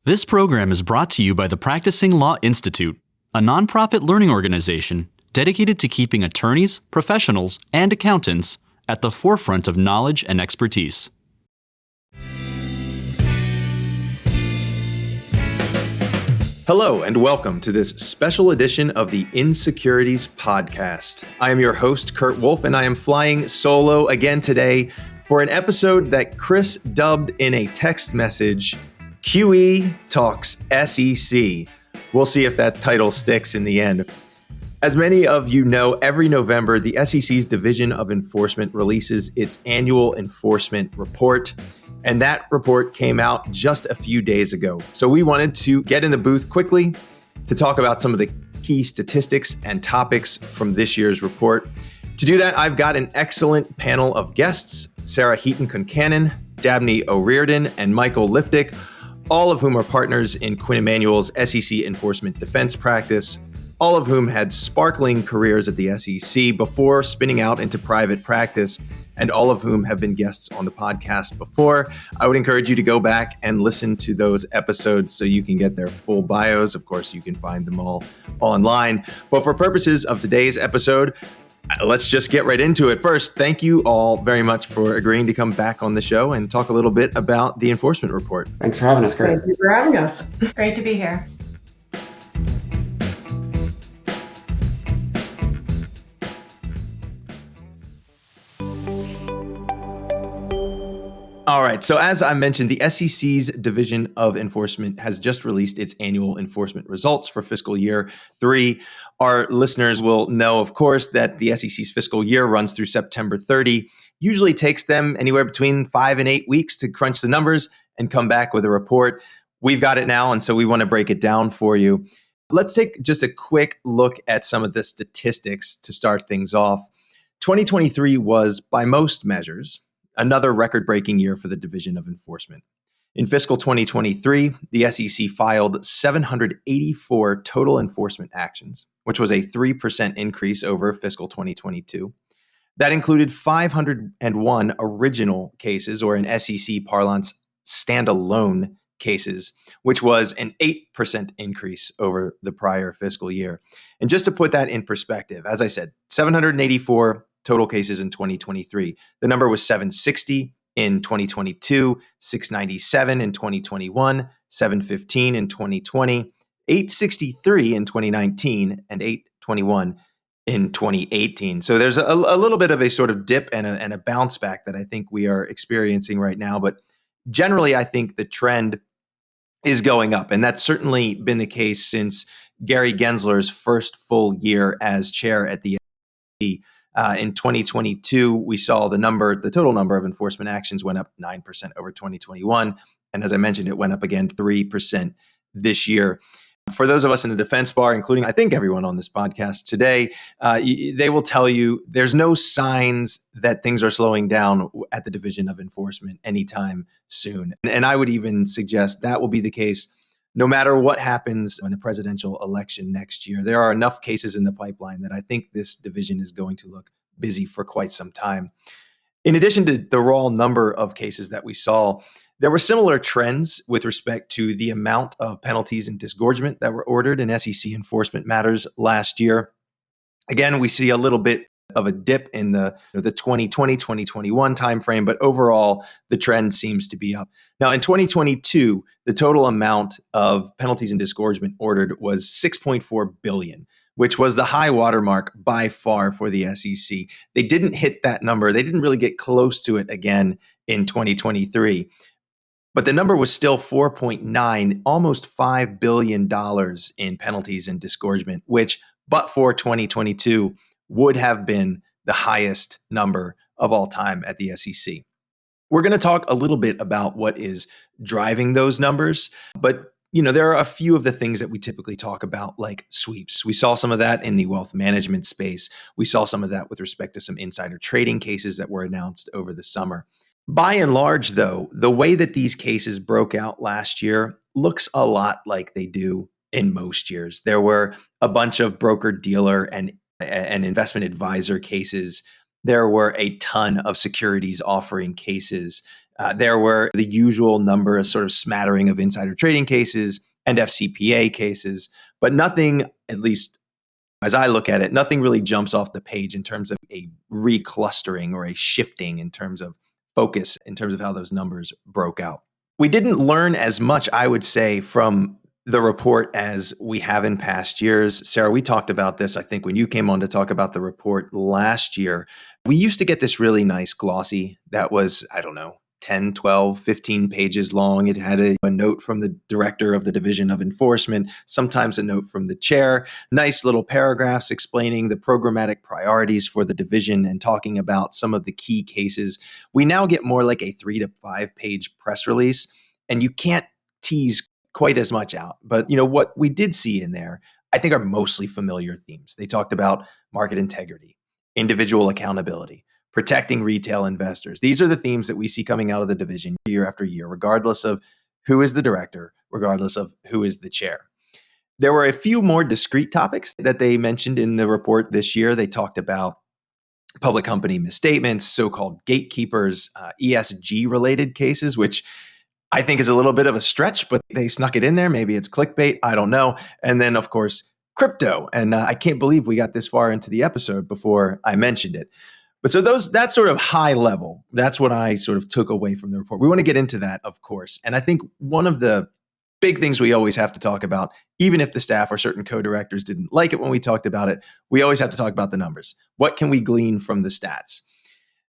This program is brought to you by the Practicing Law Institute, a nonprofit learning organization dedicated to keeping attorneys, professionals, and accountants at the forefront of knowledge and expertise. Hello and welcome to this special edition of the Insecurities Podcast. I am your host, Kurt Wolf, and I am flying solo again today for an episode that Chris dubbed in a text message, QE Talks SEC. We'll see if that title sticks in the end. As many of you know, every November, the SEC's Division of Enforcement releases its annual enforcement report. And that report came out just a few days ago. So we wanted to get in the booth quickly to talk about some of the key statistics and topics from this year's report. To do that, I've got an excellent panel of guests, Sarah Heaton-Concannon, Dabney O'Riordan, and Michael Liftik, all of whom are partners in Quinn Emanuel's SEC Enforcement Defense practice, all of whom had sparkling careers at the SEC before spinning out into private practice, and all of whom have been guests on the podcast before. I would encourage you to go back and listen to those episodes so you can get their full bios. Of course, you can find them all online. But for purposes of today's episode, let's just get right into it. First, thank you all very much for agreeing to come back on the show and talk a little bit about the enforcement report. Thanks for having us, Kurt. Thank you for having us. Great to be here. All right. So as I mentioned, the SEC's Division of Enforcement has just released its annual enforcement results for fiscal year 3. Our listeners will know, of course, that the SEC's fiscal year runs through September 30. Usually takes them anywhere between 5 and 8 weeks to crunch the numbers and come back with a report. We've got it now, and so we want to break it down for you. Let's take just a quick look at some of the statistics to start things off. 2023 was, by most measures, another record-breaking year for the Division of Enforcement. In fiscal 2023, the SEC filed 784 total enforcement actions, which was a 3% increase over fiscal 2022. That included 501 original cases, or in SEC parlance, standalone cases, which was an 8% increase over the prior fiscal year. And just to put that in perspective, as I said, 784 total cases in 2023. The number was 760 in 2022, 697 in 2021, 715 in 2020, 863 in 2019, and 821 in 2018. So there's a little bit of a sort of dip and a bounce back that I think we are experiencing right now. But generally, I think the trend is going up. And that's certainly been the case since Gary Gensler's first full year as chair at the SEC. In 2022, we saw the total number of enforcement actions went up 9% over 2021. And as I mentioned, it went up again 3% this year. For those of us in the defense bar, including I think everyone on this podcast today, they will tell you there's no signs that things are slowing down at the Division of Enforcement anytime soon. And I would even suggest that will be the case no matter what happens in the presidential election next year. There are enough cases in the pipeline that I think this division is going to look busy for quite some time. In addition to the raw number of cases that we saw, there were similar trends with respect to the amount of penalties and disgorgement that were ordered in SEC enforcement matters last year. Again, we see a little bit of a dip in the 2020-2021 timeframe, but overall, the trend seems to be up. Now, in 2022, the total amount of penalties and disgorgement ordered was $6.4 billion, which was the high watermark by far for the SEC. They didn't hit that number. They didn't really get close to it again in 2023. But the number was still 4.9, almost $5 billion in penalties and disgorgement, which, but for 2022, would have been the highest number of all time at the SEC. We're going to talk a little bit about what is driving those numbers, but there are a few of the things that we typically talk about, like sweeps. We saw some of that in the wealth management space. We saw some of that with respect to some insider trading cases that were announced over the summer. By and large, though, the way that these cases broke out last year looks a lot like they do in most years. There were a bunch of broker-dealer and investment advisor cases. There were a ton of securities offering cases. There were the usual number, a sort of smattering of insider trading cases and FCPA cases, but nothing, at least as I look at it, nothing really jumps off the page in terms of a reclustering or a shifting in terms of focus, in terms of how those numbers broke out. We didn't learn as much, I would say, from the report as we have in past years. Sarah, we talked about this, I think, when you came on to talk about the report last year. We used to get this really nice glossy that was, I don't know, 10, 12, 15 pages long. It had a note from the director of the Division of Enforcement, sometimes a note from the chair, nice little paragraphs explaining the programmatic priorities for the division and talking about some of the key cases. We now get more like a 3 to 5 page press release, and you can't tease quite as much out. But what we did see in there, I think, are mostly familiar themes. They talked about market integrity, individual accountability, protecting retail investors. These are the themes that we see coming out of the division year after year, regardless of who is the director, regardless of who is the chair. There were a few more discrete topics that they mentioned in the report this year. They talked about public company misstatements, so-called gatekeepers, ESG-related cases, which I think is a little bit of a stretch, but they snuck it in there. Maybe it's clickbait. I don't know. And then, of course, crypto. And I can't believe we got this far into the episode before I mentioned it. But so that's sort of high level. That's what I sort of took away from the report. We want to get into that, of course. And I think one of the big things we always have to talk about, even if the staff or certain co-directors didn't like it when we talked about it, we always have to talk about the numbers. What can we glean from the stats?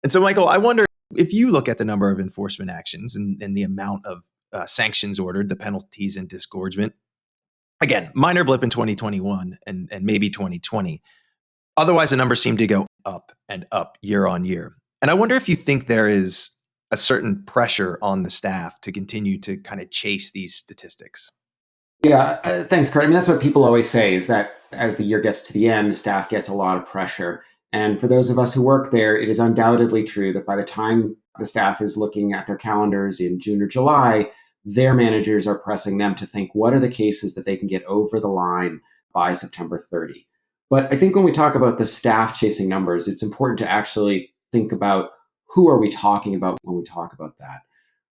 And so, Michael, I wonder if you look at the number of enforcement actions and the amount of sanctions ordered, the penalties and disgorgement, again, minor blip in 2021 and maybe 2020. Otherwise, the numbers seem to go up and up year on year. And I wonder if you think there is a certain pressure on the staff to continue to kind of chase these statistics. Yeah, thanks, Kurt. I mean, that's what people always say, is that as the year gets to the end, the staff gets a lot of pressure. And for those of us who work there, it is undoubtedly true that by the time the staff is looking at their calendars in June or July, their managers are pressing them to think, what are the cases that they can get over the line by September 30? But I think when we talk about the staff chasing numbers, it's important to actually think about who are we talking about when we talk about that.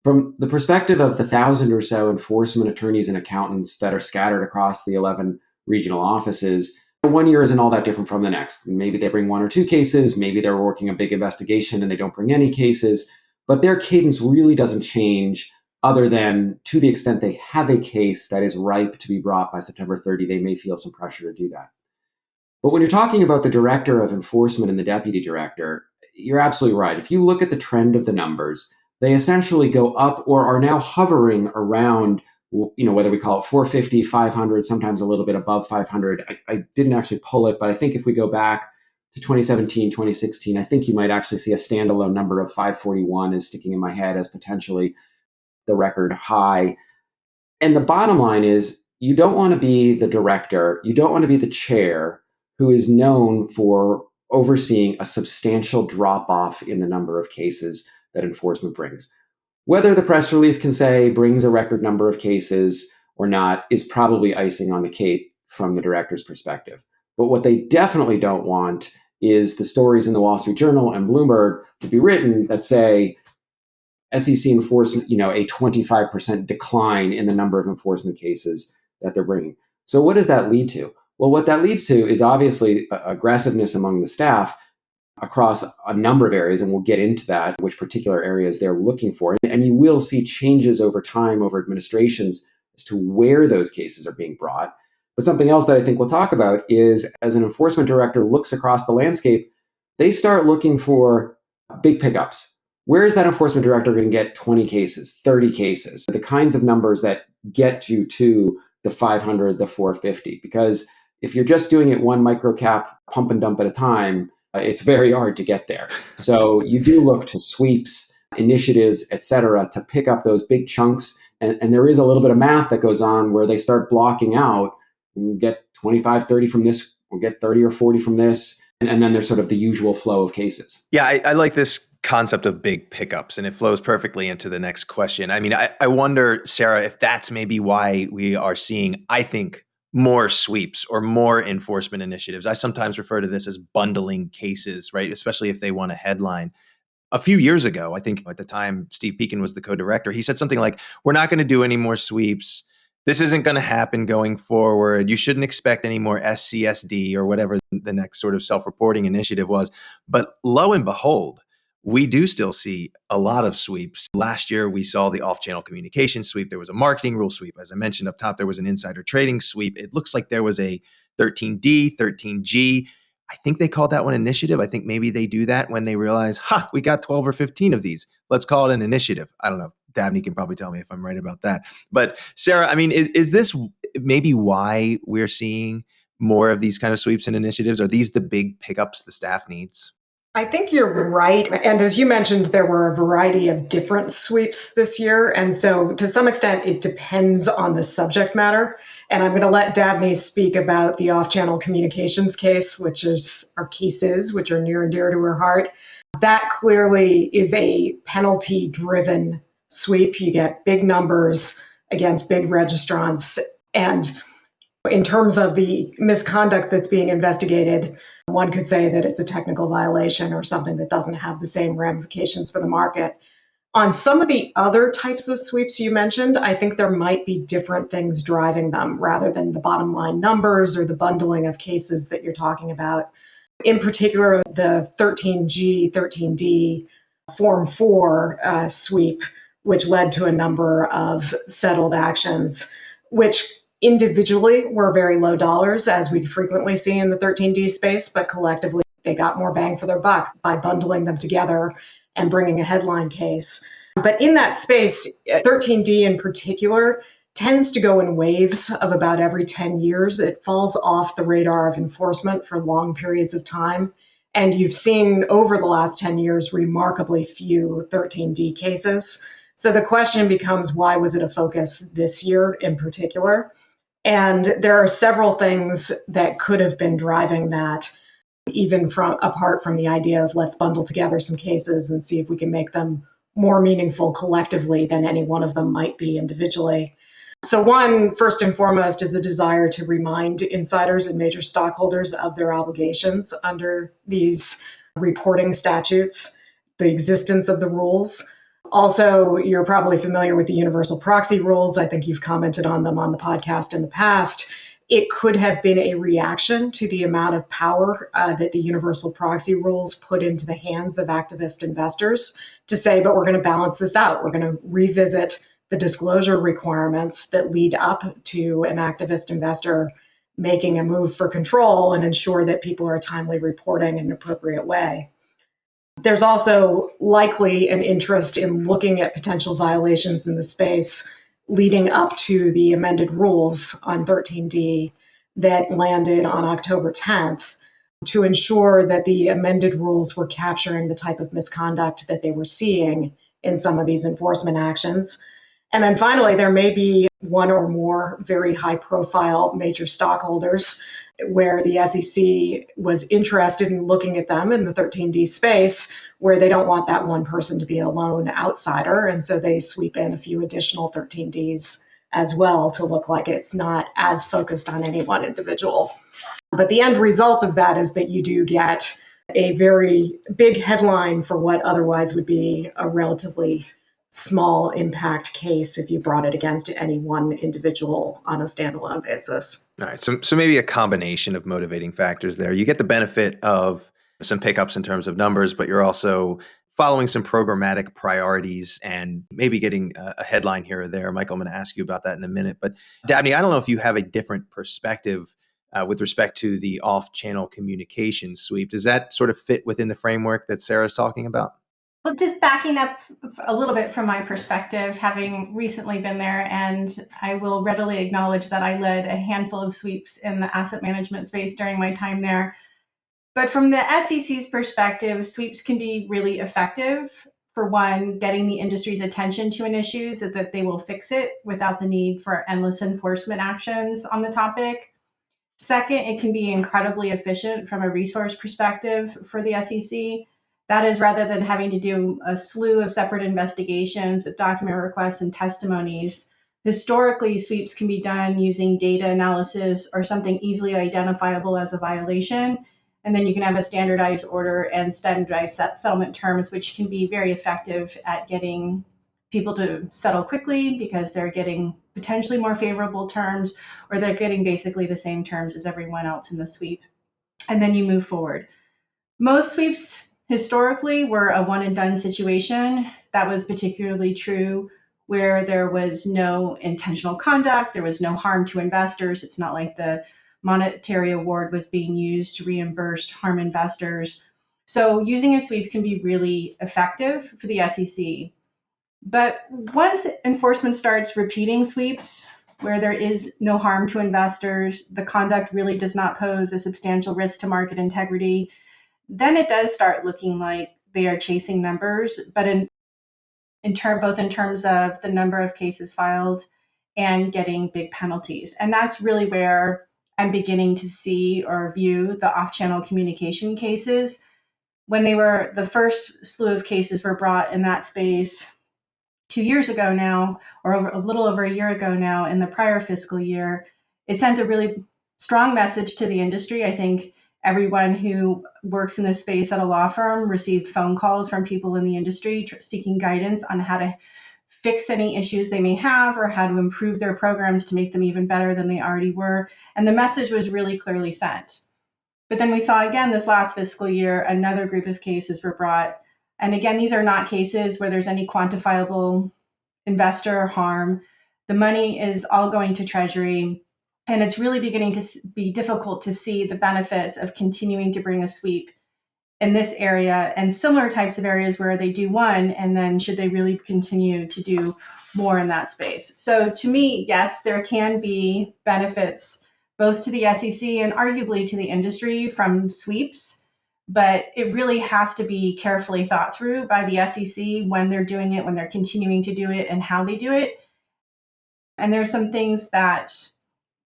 From the perspective of the 1,000 or so enforcement attorneys and accountants that are scattered across the 11 regional offices, one year isn't all that different from the next. Maybe they bring 1 or 2 cases, maybe they're working a big investigation and they don't bring any cases, but their cadence really doesn't change, other than to the extent they have a case that is ripe to be brought by September 30, they may feel some pressure to do that. But when you're talking about the director of enforcement and the deputy director, you're absolutely right. If you look at the trend of the numbers, they essentially go up or are now hovering around, whether we call it 450, 500, sometimes a little bit above 500. I didn't actually pull it, but I think if we go back to 2017, 2016, I think you might actually see a standalone number of 541 is sticking in my head as potentially the record high. And the bottom line is, you don't want to be the director, you don't want to be the chair who is known for overseeing a substantial drop-off in the number of cases that enforcement brings. Whether the press release can say brings a record number of cases or not is probably icing on the cake from the director's perspective. But what they definitely don't want is the stories in the Wall Street Journal and Bloomberg to be written that say SEC enforces, a 25% decline in the number of enforcement cases that they're bringing. So what does that lead to? Well, what that leads to is obviously aggressiveness among the staff across a number of areas, and we'll get into that, which particular areas they're looking for. And you will see changes over time, over administrations, as to where those cases are being brought. But something else that I think we'll talk about is, as an enforcement director looks across the landscape, they start looking for big pickups. Where is that enforcement director going to get 20 cases, 30 cases, the kinds of numbers that get you to the 500, the 450? Because if you're just doing it one microcap pump and dump at a time, it's very hard to get there. So you do look to sweeps, initiatives, et cetera, to pick up those big chunks. And there is a little bit of math that goes on where they start blocking out, and get 25, 30 from this, we'll get 30 or 40 from this. And then there's sort of the usual flow of cases. Yeah, I like this concept of big pickups, and it flows perfectly into the next question. I mean, I wonder, Sarah, if that's maybe why we are seeing, I think, more sweeps or more enforcement initiatives. I sometimes refer to this as bundling cases, right? Especially if they want a headline. a few years ago, I think at the time Steve Pekin was the co-director, he said something like, we're not going to do any more sweeps. This isn't going to happen going forward. You shouldn't expect any more SCSD or whatever the next sort of self-reporting initiative was. But lo and behold, we do still see a lot of sweeps. Last year, we saw the off-channel communication sweep. There was a marketing rule sweep. As I mentioned up top, there was an insider trading sweep. It looks like there was a 13D, 13G. I think they called that one initiative. I think maybe they do that when they realize, we got 12 or 15 of these. Let's call it an initiative. I don't know. Dabney can probably tell me if I'm right about that. But Sarah, I mean, is this maybe why we're seeing more of these kind of sweeps and initiatives? Are these the big pickups the staff needs? I think you're right. And as you mentioned, there were a variety of different sweeps this year. And so to some extent, it depends on the subject matter. And I'm going to let Dabney speak about the off-channel communications case, which is our cases, which are near and dear to her heart. That clearly is a penalty-driven sweep. You get big numbers against big registrants. And in terms of the misconduct that's being investigated, one could say that it's a technical violation or something that doesn't have the same ramifications for the market. On some of the other types of sweeps you mentioned, I think there might be different things driving them rather than the bottom line numbers or the bundling of cases that you're talking about. In particular, the 13G, 13D Form 4 sweep, which led to a number of settled actions, which individually were very low dollars, as we frequently see in the 13D space, but collectively they got more bang for their buck by bundling them together and bringing a headline case. But in that space, 13D in particular tends to go in waves of about every 10 years. It falls off the radar of enforcement for long periods of time. And you've seen over the last 10 years remarkably few 13D cases. So the question becomes, why was it a focus this year in particular? And there are several things that could have been driving that, even apart from the idea of let's bundle together some cases and see if we can make them more meaningful collectively than any one of them might be individually. So one, first and foremost, is a desire to remind insiders and major stockholders of their obligations under these reporting statutes, the existence of the rules. Also, you're probably familiar with the universal proxy rules. I think you've commented on them on the podcast in the past. It could have been a reaction to the amount of power that the universal proxy rules put into the hands of activist investors to say, but we're going to balance this out. We're going to revisit the disclosure requirements that lead up to an activist investor making a move for control and ensure that people are timely reporting in an appropriate way. There's also likely an interest in looking at potential violations in the space leading up to the amended rules on 13D that landed on October 10th to ensure that the amended rules were capturing the type of misconduct that they were seeing in some of these enforcement actions. And then finally, there may be one or more very high-profile major stockholders where the SEC was interested in looking at them in the 13D space, where they don't want that one person to be a lone outsider. And so they sweep in a few additional 13Ds as well to look like it's not as focused on any one individual. But the end result of that is that you do get a very big headline for what otherwise would be a relatively small impact case if you brought it against any one individual on a standalone basis. All right. So maybe a combination of motivating factors there. You get the benefit of some pickups in terms of numbers, but you're also following some programmatic priorities and maybe getting a headline here or there. Michael, I'm going to ask you about that in a minute. But Dabney, I don't know if you have a different perspective with respect to the off-channel communication sweep. Does that sort of fit within the framework that Sarah's talking about? Well, just backing up a little bit from my perspective, having recently been there, and I will readily acknowledge that I led a handful of sweeps in the asset management space during my time there. But from the SEC's perspective, sweeps can be really effective. For one, getting the industry's attention to an issue so that they will fix it without the need for endless enforcement actions on the topic. Second, it can be incredibly efficient from a resource perspective for the SEC. That is, rather than having to do a slew of separate investigations with document requests and testimonies, historically, sweeps can be done using data analysis or something easily identifiable as a violation. And then you can have a standardized order and standardized settlement terms, which can be very effective at getting people to settle quickly because they're getting potentially more favorable terms, or they're getting basically the same terms as everyone else in the sweep. And then you move forward. Most sweeps historically were a one and done situation. That was particularly true where there was no intentional conduct, there was no harm to investors. It's not like the monetary award was being used to reimburse harm investors. So using a sweep can be really effective for the SEC. But once enforcement starts repeating sweeps where there is no harm to investors, the conduct really does not pose a substantial risk to market integrity, then it does start looking like they are chasing numbers, but both in terms of the number of cases filed and getting big penalties. And that's really where I'm beginning to see or view the off-channel communication cases. When the first slew of cases were brought in that space 2 years ago now, or a little over a year ago now in the prior fiscal year, it sent a really strong message to the industry. I think everyone who works in this space at a law firm received phone calls from people in the industry seeking guidance on how to fix any issues they may have or how to improve their programs to make them even better than they already were. And the message was really clearly sent. But then we saw again this last fiscal year, another group of cases were brought. And again, these are not cases where there's any quantifiable investor harm. The money is all going to Treasury. And it's really beginning to be difficult to see the benefits of continuing to bring a sweep in this area and similar types of areas where they do one, and then should they really continue to do more in that space. So to me, yes, there can be benefits both to the SEC and arguably to the industry from sweeps, but it really has to be carefully thought through by the SEC when they're doing it, when they're continuing to do it, and how they do it. And there's some things that,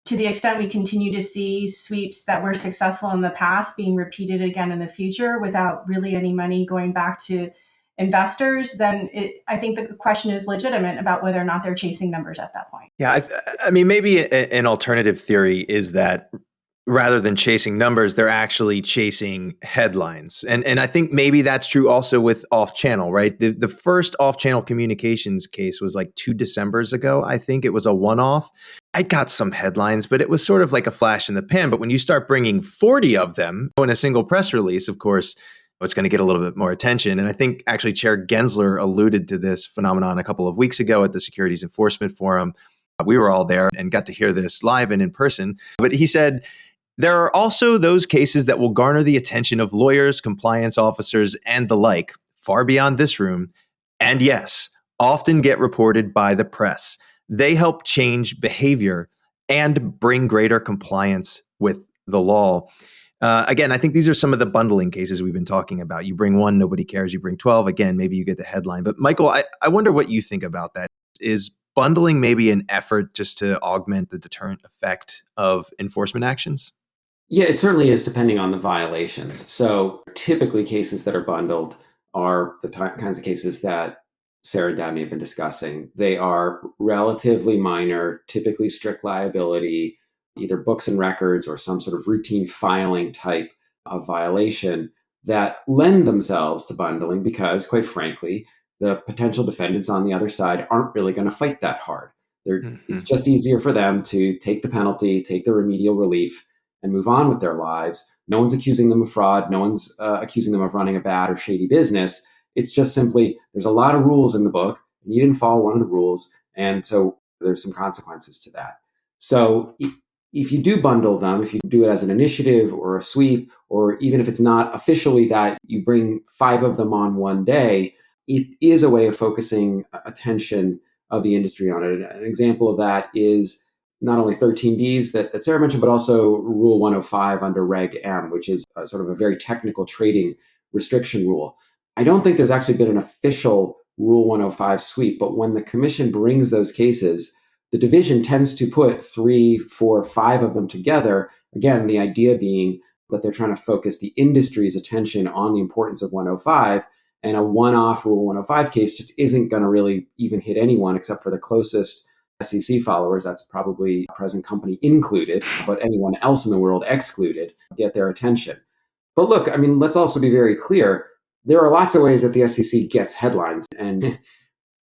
to the extent we continue to see sweeps that were successful in the past being repeated again in the future without really any money going back to investors, then I think the question is legitimate about whether or not they're chasing numbers at that point. Yeah, I mean, maybe an alternative theory is that rather than chasing numbers, they're actually chasing headlines. And I think maybe that's true also with off-channel, right? The first off-channel communications case was like 2 Decembers ago. I think it was a one-off. I got some headlines, but it was sort of like a flash in the pan. But when you start bringing 40 of them in a single press release, of course, it's going to get a little bit more attention. And I think actually Chair Gensler alluded to this phenomenon a couple of weeks ago at the Securities Enforcement Forum. We were all there and got to hear this live and in person. But he said, there are also those cases that will garner the attention of lawyers, compliance officers, and the like, far beyond this room, and yes, often get reported by the press. They help change behavior and bring greater compliance with the law. Again, I think these are some of the bundling cases we've been talking about. You bring one, nobody cares. You bring 12, again, maybe you get the headline. But Michael, I wonder what you think about that. Is bundling maybe an effort just to augment the deterrent effect of enforcement actions? Yeah, it certainly is, depending on the violations. So typically cases that are bundled are the kinds of cases that Sarah and Dabney have been discussing. They are relatively minor, typically strict liability, either books and records or some sort of routine filing type of violation that lend themselves to bundling because, quite frankly, the potential defendants on the other side aren't really going to fight that hard. It's just easier for them to take the penalty, take the remedial relief, and move on with their lives. No one's accusing them of fraud. No one's accusing them of running a bad or shady business. It's just simply, there's a lot of rules in the book, and you didn't follow one of the rules, and so there's some consequences to that. So if you do bundle them, if you do it as an initiative or a sweep, or even if it's not officially that you bring 5 of them on one day, it is a way of focusing attention of the industry on it. An example of that is not only 13Ds that Sarah mentioned, but also Rule 105 under Reg M, which is sort of a very technical trading restriction rule. I don't think there's actually been an official Rule 105 sweep, but when the commission brings those cases, the division tends to put 3, 4, 5 of them together. Again, the idea being that they're trying to focus the industry's attention on the importance of 105, and a one-off Rule 105 case just isn't going to really even hit anyone except for the closest SEC followers. That's probably present company included, but anyone else in the world excluded, get their attention. But look, I mean, let's also be very clear. There are lots of ways that the SEC gets headlines, and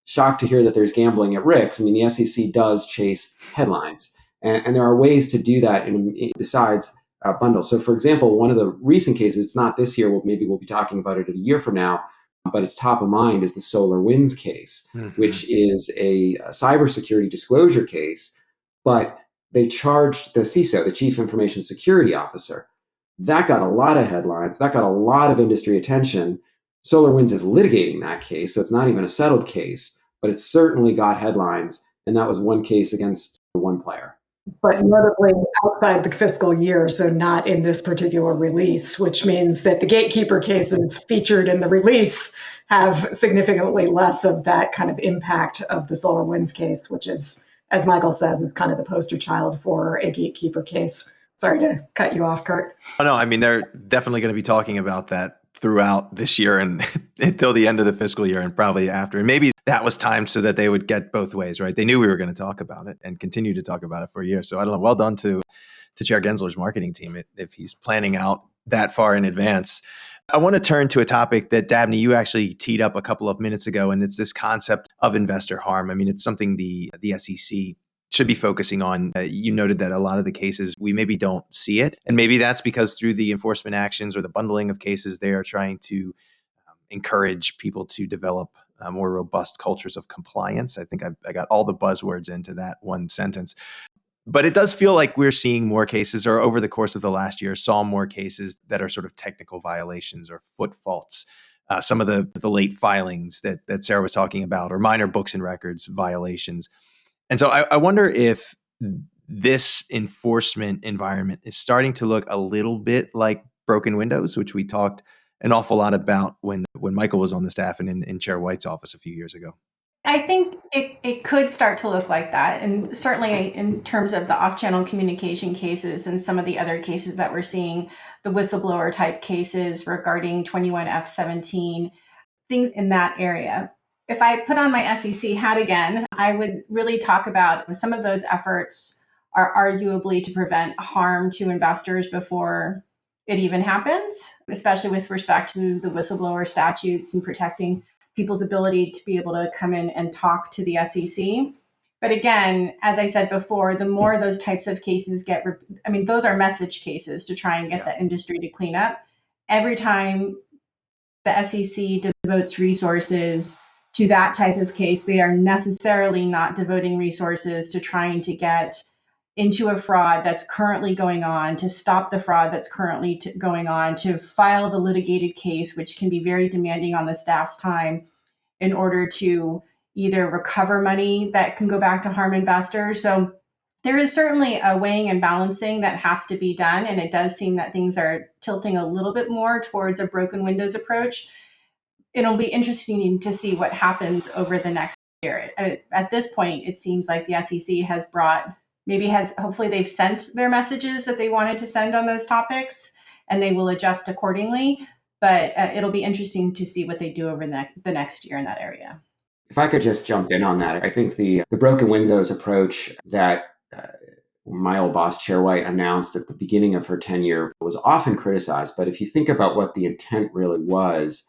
shocked to hear that there's gambling at Rick's. I mean, the SEC does chase headlines, and there are ways to do that besides bundles. So, for example, one of the recent cases, it's not this year, maybe we'll be talking about it a year from now, but it's top of mind, is the SolarWinds case, which is a cybersecurity disclosure case, but they charged the CISO, the Chief Information Security Officer. That got a lot of headlines. That got a lot of industry attention. SolarWinds is litigating that case, so it's not even a settled case, but it certainly got headlines, and that was one case against one player. But notably outside the fiscal year, so not in this particular release, which means that the gatekeeper cases featured in the release have significantly less of that kind of impact of the SolarWinds case, which is, as Michael says, is kind of the poster child for a gatekeeper case. Sorry to cut you off, Kurt. Oh, no, I mean, they're definitely going to be talking about that throughout this year and until the end of the fiscal year and probably after. And maybe that was timed so that they would get both ways, right? They knew we were going to talk about it and continue to talk about it for a year. So I don't know. Well done to Chair Gensler's marketing team if he's planning out that far in advance. I want to turn to a topic that, Dabney, you actually teed up a couple of minutes ago, and it's this concept of investor harm. I mean, it's something the SEC should be focusing on. You noted that a lot of the cases, we maybe don't see it. And maybe that's because through the enforcement actions or the bundling of cases, they are trying to encourage people to develop more robust cultures of compliance. I think I got all the buzzwords into that one sentence. But it does feel like we're seeing more cases, or over the course of the last year, saw more cases that are sort of technical violations or foot faults. Some of the late filings that Sarah was talking about, or minor books and records violations. And so I wonder if this enforcement environment is starting to look a little bit like broken windows, which we talked an awful lot about when Michael was on the staff and in Chair White's office a few years ago. I think it could start to look like that. And certainly in terms of the off-channel communication cases and some of the other cases that we're seeing, the whistleblower type cases regarding 21F17, things in that area. If I put on my SEC hat again, I would really talk about some of those efforts are arguably to prevent harm to investors before it even happens, especially with respect to the whistleblower statutes and protecting people's ability to be able to come in and talk to the SEC. But again, as I said before, the more those types of cases those are message cases to try and get the industry to clean up. Every time the SEC devotes resources to that type of case, they are necessarily not devoting resources to trying to get into a fraud that's currently going on, to stop the fraud that's currently going on, to file the litigated case, which can be very demanding on the staff's time in order to either recover money that can go back to harm investors. So there is certainly a weighing and balancing that has to be done. And it does seem that things are tilting a little bit more towards a broken windows approach. It'll be interesting to see what happens over the next year. At this point, it seems like the SEC hopefully they've sent their messages that they wanted to send on those topics, and they will adjust accordingly. But it'll be interesting to see what they do over the next year in that area. If I could just jump in on that, I think the broken windows approach that my old boss, Chair White, announced at the beginning of her tenure was often criticized. But if you think about what the intent really was,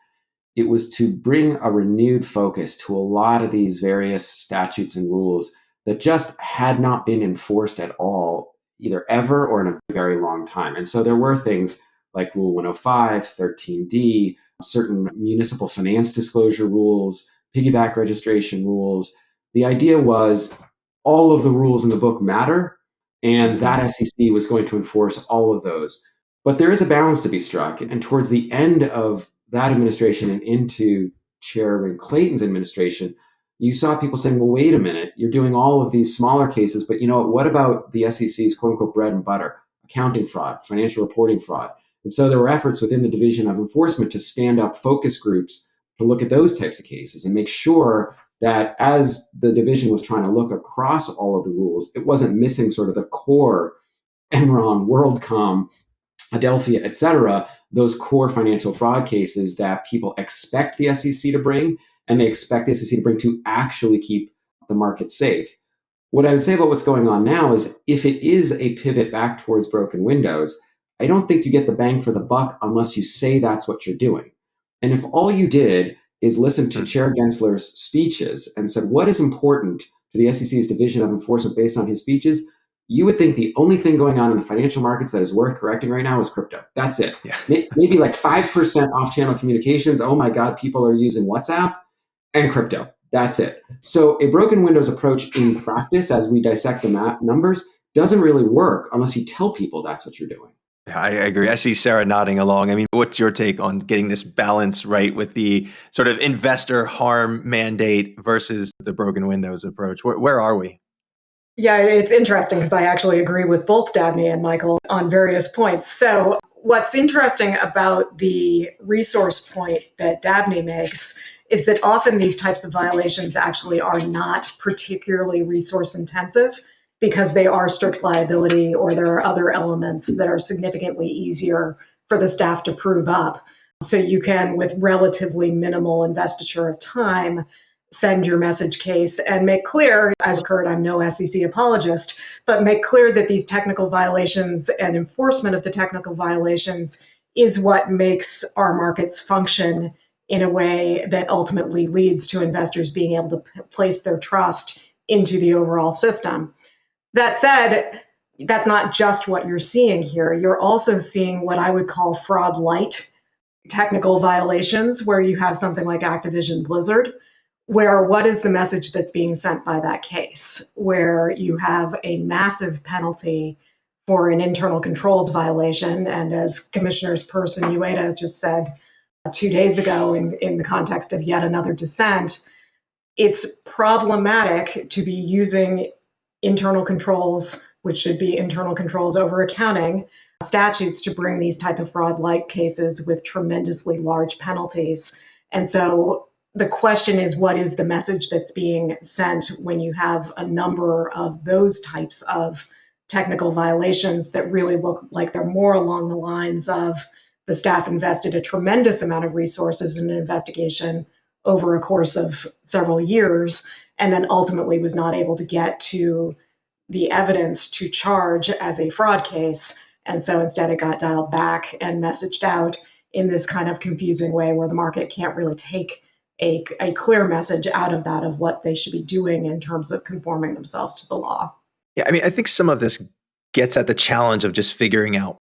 it was to bring a renewed focus to a lot of these various statutes and rules that just had not been enforced at all, either ever or in a very long time. And so there were things like Rule 105, 13D, certain municipal finance disclosure rules, piggyback registration rules. The idea was all of the rules in the book matter, and that SEC was going to enforce all of those. But there is a balance to be struck. And towards the end of that administration and into Chairman Clayton's administration, you saw people saying, well, wait a minute, you're doing all of these smaller cases, but you know what about the SEC's quote unquote bread and butter, accounting fraud, financial reporting fraud? And so there were efforts within the Division of Enforcement to stand up focus groups to look at those types of cases and make sure that as the division was trying to look across all of the rules, it wasn't missing sort of the core Enron, WorldCom, Adelphia, et cetera, those core financial fraud cases that people expect the SEC to bring, and they expect the SEC to bring to actually keep the market safe. What I would say about what's going on now is if it is a pivot back towards broken windows, I don't think you get the bang for the buck unless you say that's what you're doing. And if all you did is listen to Chair Gensler's speeches and said, what is important to the SEC's Division of Enforcement based on his speeches, you would think the only thing going on in the financial markets that is worth correcting right now is crypto. That's it. Yeah. Maybe like 5% off-channel communications. Oh my God, people are using WhatsApp and crypto. That's it. So a broken windows approach in practice, as we dissect the numbers, doesn't really work unless you tell people that's what you're doing. I agree. I see Sarah nodding along. I mean, what's your take on getting this balance right with the sort of investor harm mandate versus the broken windows approach? Where are we? Yeah, it's interesting because I actually agree with both Dabney and Michael on various points. So what's interesting about the resource point that Dabney makes is that often these types of violations actually are not particularly resource intensive because they are strict liability or there are other elements that are significantly easier for the staff to prove up. So you can, with relatively minimal investiture of time, send your message case and make clear, as occurred, I'm no SEC apologist, but make clear that these technical violations and enforcement of the technical violations is what makes our markets function in a way that ultimately leads to investors being able to place their trust into the overall system. That said, that's not just what you're seeing here. You're also seeing what I would call fraud light technical violations, where you have something like Activision Blizzard, where what is the message that's being sent by that case, where you have a massive penalty for an internal controls violation. And as Commissioners Peirce and Ueda just said 2 days ago in the context of yet another dissent, it's problematic to be using internal controls, which should be internal controls over accounting statutes, to bring these type of fraud-like cases with tremendously large penalties. And so the question is, what is the message that's being sent when you have a number of those types of technical violations that really look like they're more along the lines of the staff invested a tremendous amount of resources in an investigation over a course of several years, and then ultimately was not able to get to the evidence to charge as a fraud case. And so instead it got dialed back and messaged out in this kind of confusing way where the market can't really take a clear message out of that of what they should be doing in terms of conforming themselves to the law. Yeah, I mean, I think some of this gets at the challenge of just figuring out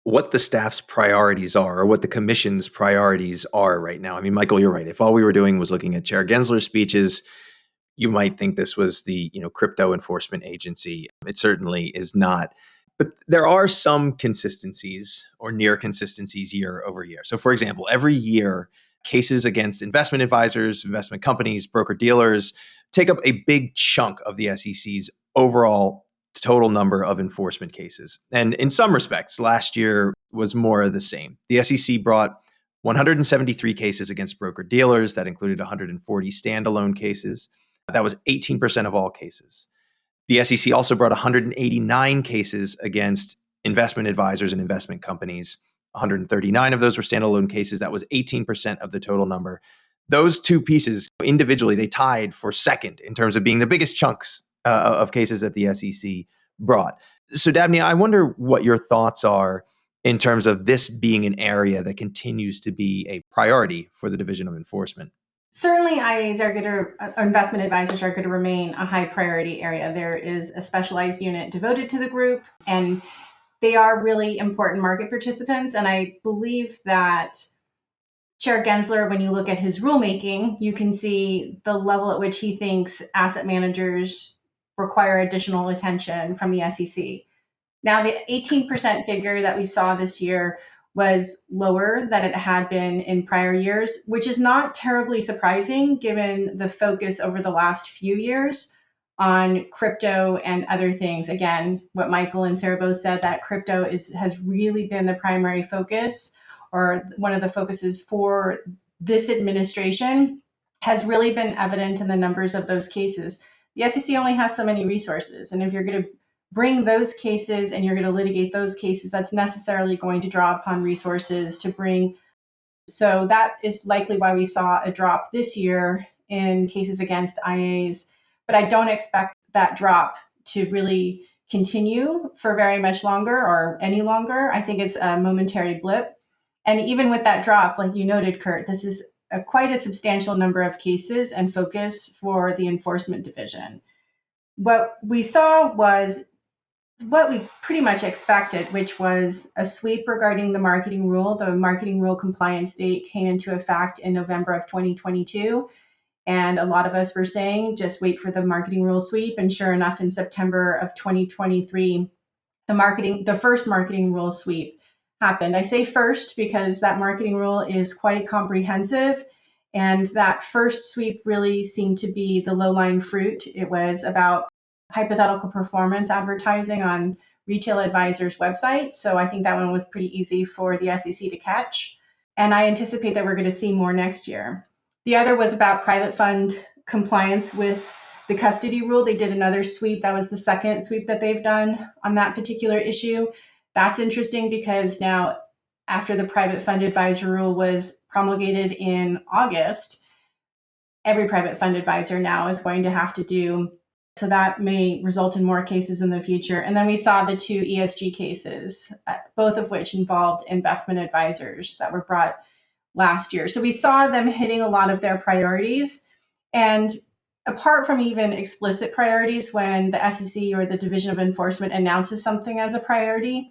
what the staff's priorities are or what the commission's priorities are right now. I mean, Michael, you're right. If all we were doing was looking at Chair Gensler's speeches, you might think this was the crypto enforcement agency. It certainly is not. But there are some consistencies or near consistencies year over year. So, for example, every year, cases against investment advisors, investment companies, broker-dealers take up a big chunk of the SEC's overall total number of enforcement cases. And in some respects, last year was more of the same. The SEC brought 173 cases against broker-dealers. That included 140 standalone cases. That was 18% of all cases. The SEC also brought 189 cases against investment advisors and investment companies. 139 of those were standalone cases. That was 18% of the total number. Those two pieces individually, they tied for second in terms of being the biggest chunks of cases that the SEC brought. So Dabney, I wonder what your thoughts are in terms of this being an area that continues to be a priority for the Division of Enforcement. Certainly, IAs are going to, investment advisors are going to remain a high priority area. There is a specialized unit devoted to the group, and they are really important market participants. And I believe that Chair Gensler, when you look at his rulemaking, you can see the level at which he thinks asset managers require additional attention from the SEC. Now, the 18% figure that we saw this year was lower than it had been in prior years, which is not terribly surprising given the focus over the last few years on crypto and other things. Again, what Michael and Sarah both said, that crypto has really been the primary focus, or one of the focuses for this administration, has really been evident in the numbers of those cases. The SEC only has so many resources, and if you're going to bring those cases and you're going to litigate those cases, that's necessarily going to draw upon resources to bring. So that is likely why we saw a drop this year in cases against IAs. But I don't expect that drop to really continue for very much longer or any longer. I think it's a momentary blip. And even with that drop, like you noted, Kurt, this is quite a substantial number of cases and focus for the enforcement division. What we saw was what we pretty much expected, which was a sweep regarding the marketing rule. The marketing rule compliance date came into effect in November of 2022. And a lot of us were saying, just wait for the marketing rule sweep. And sure enough, in September of 2023, the first marketing rule sweep happened. I say first because that marketing rule is quite comprehensive. And that first sweep really seemed to be the low-lying fruit. It was about hypothetical performance advertising on retail advisors' websites. So I think that one was pretty easy for the SEC to catch. And I anticipate that we're going to see more next year. The other was about private fund compliance with the custody rule. They did another sweep. That was the second sweep that they've done on that particular issue. That's interesting because now, after the private fund advisor rule was promulgated in August, every private fund advisor now is going to have to do. So that may result in more cases in the future. And then we saw the two ESG cases, both of which involved investment advisors that were brought last year. So we saw them hitting a lot of their priorities. And apart from even explicit priorities, when the SEC or the Division of Enforcement announces something as a priority,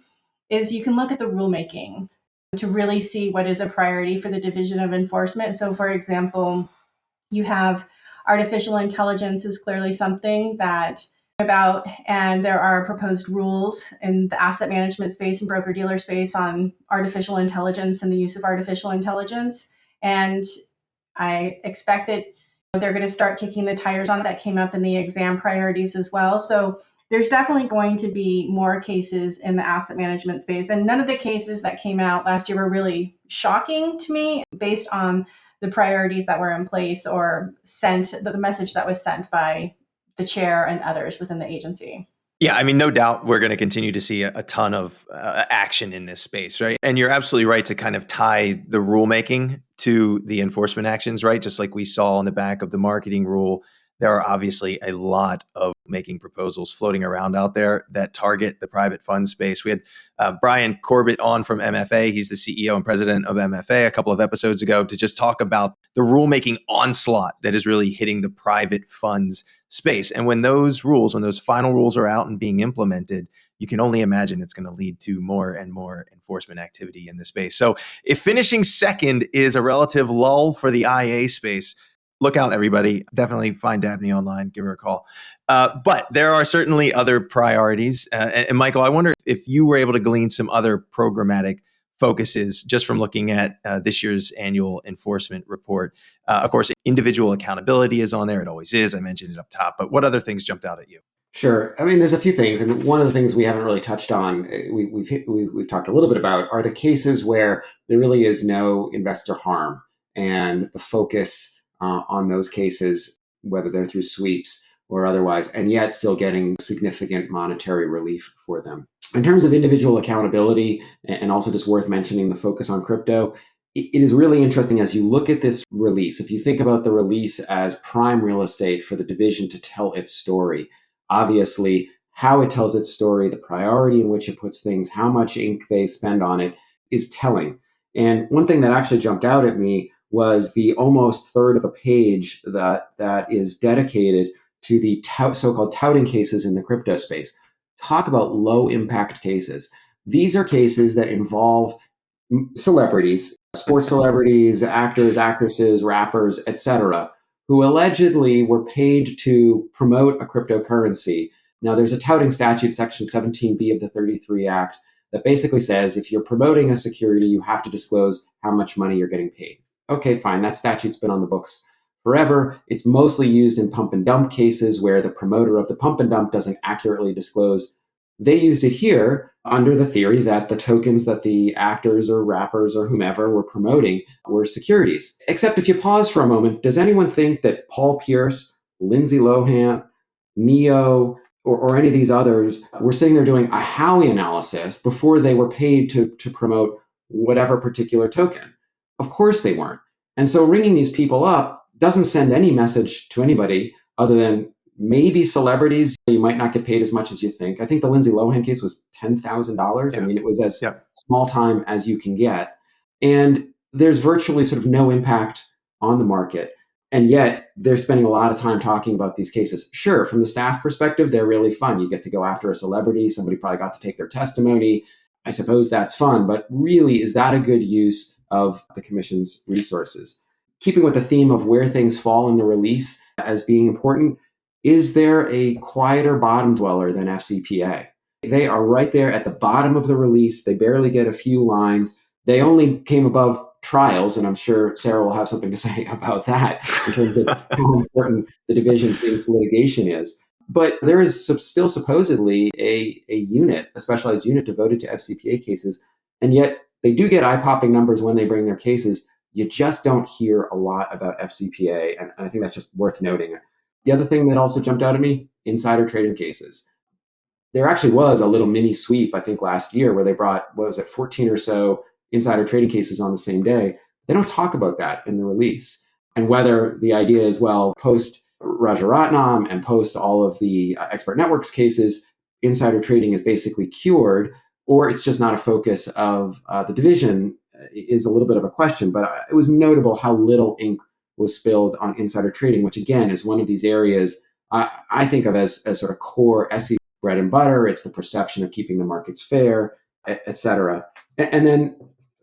is you can look at the rulemaking to really see what is a priority for the Division of Enforcement. So for example, you have artificial intelligence is clearly something that about, and there are proposed rules in the asset management space and broker-dealer space on artificial intelligence and the use of artificial intelligence. And I expect that they're going to start kicking the tires on that. Came up in the exam priorities as well. So there's definitely going to be more cases in the asset management space. And none of the cases that came out last year were really shocking to me based on the priorities that were in place or sent, the message that was sent by the chair and others within the agency. Yeah, I mean, no doubt we're going to continue to see a ton of action in this space, right? And you're absolutely right to kind of tie the rulemaking to the enforcement actions, right? Just like we saw on the back of the marketing rule, there are obviously a lot of making proposals floating around out there that target the private fund space. We had Brian Corbett on from MFA. He's the CEO and president of MFA a couple of episodes ago to just talk about the rulemaking onslaught that is really hitting the private funds space. And when those final rules are out and being implemented, you can only imagine it's going to lead to more and more enforcement activity in the space. So if finishing second is a relative lull for the IA space, look out, everybody. Definitely find Dabney online, give her a call. But there are certainly other priorities. And Michael, I wonder if you were able to glean some other programmatic focuses just from looking at this year's annual enforcement report. Of course, individual accountability is on there. It always is. I mentioned it up top. But what other things jumped out at you? Sure. I mean, there's a few things. And one of the things we haven't really touched on, we've talked a little bit about, are the cases where there really is no investor harm and the focus on those cases, whether they're through sweeps or otherwise, and yet still getting significant monetary relief for them. In terms of individual accountability, and also just worth mentioning the focus on crypto, it is really interesting as you look at this release. If you think about the release as prime real estate for the division to tell its story, obviously how it tells its story, the priority in which it puts things, how much ink they spend on it is telling. And one thing that actually jumped out at me was the almost third of a page that is dedicated to the so-called touting cases in the crypto space. Talk about low impact cases. These are cases that involve celebrities, sports celebrities, actors, actresses, rappers, etc., who allegedly were paid to promote a cryptocurrency. Now, there's a touting statute, Section 17B of the 33 Act, that basically says if you're promoting a security, you have to disclose how much money you're getting paid. Okay, fine. That statute's been on the books forever. It's mostly used in pump and dump cases where the promoter of the pump and dump doesn't accurately disclose. They used it here under the theory that the tokens that the actors or rappers or whomever were promoting were securities. Except if you pause for a moment, does anyone think that Paul Pierce, Lindsay Lohan, Neo, or any of these others were sitting there doing a Howey analysis before they were paid to promote whatever particular token? Of course they weren't. And so ringing these people up doesn't send any message to anybody other than maybe celebrities, you might not get paid as much as you think. I think the Lindsay Lohan case was $10,000. Yeah. I mean, it was as Yeah. small time as you can get. And there's virtually sort of no impact on the market. And yet they're spending a lot of time talking about these cases. Sure, from the staff perspective, they're really fun. You get to go after a celebrity. Somebody probably got to take their testimony. I suppose that's fun. But really, is that a good use of the commission's resources? Keeping with the theme of where things fall in the release as being important, is there a quieter bottom dweller than FCPA? They are right there at the bottom of the release. They barely get a few lines. They only came above trials, and I'm sure Sarah will have something to say about that in terms of how important the division thinks litigation is. But there is still supposedly a unit, a specialized unit devoted to FCPA cases, and yet they do get eye-popping numbers when they bring their cases. You just don't hear a lot about FCPA, and I think that's just worth noting. The other thing that also jumped out at me, insider trading cases. There actually was a little mini sweep, I think, last year where they brought, 14 or so insider trading cases on the same day. They don't talk about that in the release. And whether the idea is, well, post Rajaratnam and post all of the expert networks cases, insider trading is basically cured, or it's just not a focus of the division is a little bit of a question. But it was notable how little ink was spilled on insider trading, which again is one of these areas I think of as sort of core SEC bread and butter. It's the perception of keeping the markets fair, et cetera. And then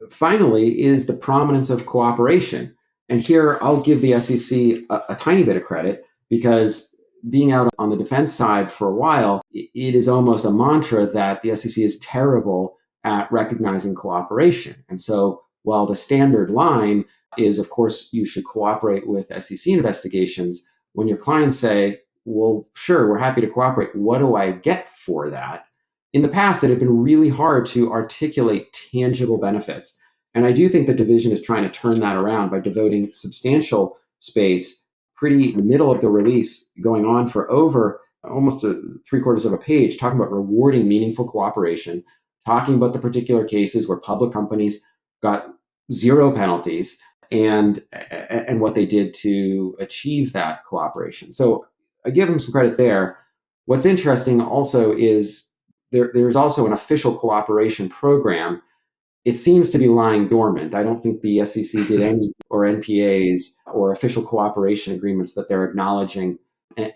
finally is the prominence of cooperation. And here I'll give the SEC a tiny bit of credit, because being out on the defense side for a while, it is almost a mantra that the SEC is terrible at recognizing cooperation. And so while the standard line is, of course, you should cooperate with SEC investigations, when your clients say, well, sure, we're happy to cooperate, what do I get for that? In the past, it had been really hard to articulate tangible benefits. And I do think the division is trying to turn that around by devoting substantial space, pretty middle of the release, going on for over almost 3/4 of a page, talking about rewarding meaningful cooperation, talking about the particular cases where public companies got zero penalties and what they did to achieve that cooperation. So I give them some credit there. What's interesting also is there's also an official cooperation program. It seems to be lying dormant. I don't think the SEC did any, or NPAs or official cooperation agreements that they're acknowledging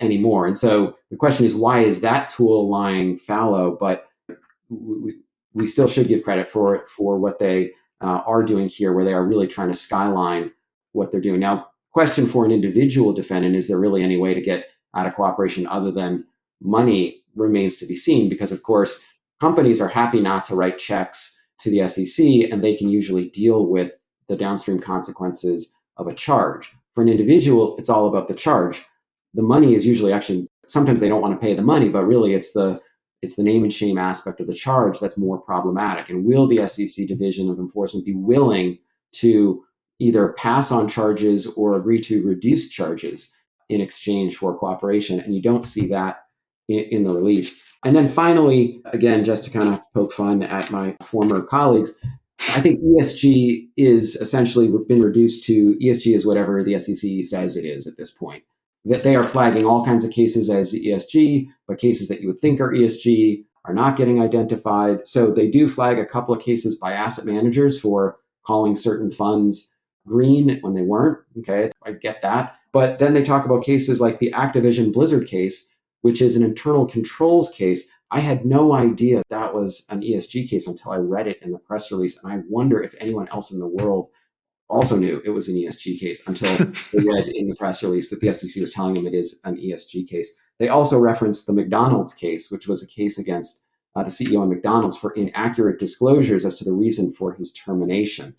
anymore. And so the question is, why is that tool lying fallow? But we still should give credit for what they are doing here, where they are really trying to skyline what they're doing. Now, question for an individual defendant, is there really any way to get out of cooperation other than money, remains to be seen, because of course companies are happy not to write checks to the SEC, and they can usually deal with the downstream consequences of a charge. For an individual, it's all about the charge. The money is usually, actually, sometimes they don't want to pay the money, but really it's the name and shame aspect of the charge that's more problematic. And will the SEC Division of Enforcement be willing to either pass on charges or agree to reduce charges in exchange for cooperation? And you don't see that in the release. And then finally, again, just to kind of poke fun at my former colleagues, I think ESG is essentially been reduced to, ESG is whatever the SEC says it is at this point. That they are flagging all kinds of cases as ESG, but cases that you would think are ESG are not getting identified. So they do flag a couple of cases by asset managers for calling certain funds green when they weren't. Okay, I get that. But then they talk about cases like the Activision Blizzard case, which is an internal controls case. I had no idea that was an ESG case until I read it in the press release. And I wonder if anyone else in the world also knew it was an ESG case until they read in the press release that the SEC was telling them it is an ESG case. They also referenced the McDonald's case, which was a case against the CEO of McDonald's for inaccurate disclosures as to the reason for his termination.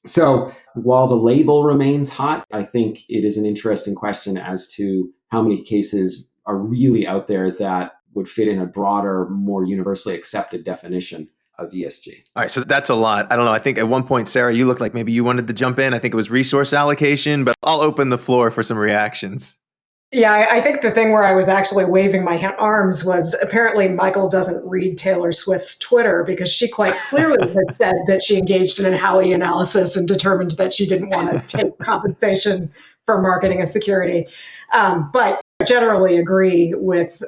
So while the label remains hot, I think it is an interesting question as to how many cases are really out there that would fit in a broader, more universally accepted definition of ESG. All right, so that's a lot. I don't know. I think at one point, Sarah, you looked like maybe you wanted to jump in. I think it was resource allocation, but I'll open the floor for some reactions. Yeah, I think the thing where I was actually waving my arms was apparently Michael doesn't read Taylor Swift's Twitter, because she quite clearly has said that she engaged in an Howey analysis and determined that she didn't want to take compensation for marketing a security. But generally agree with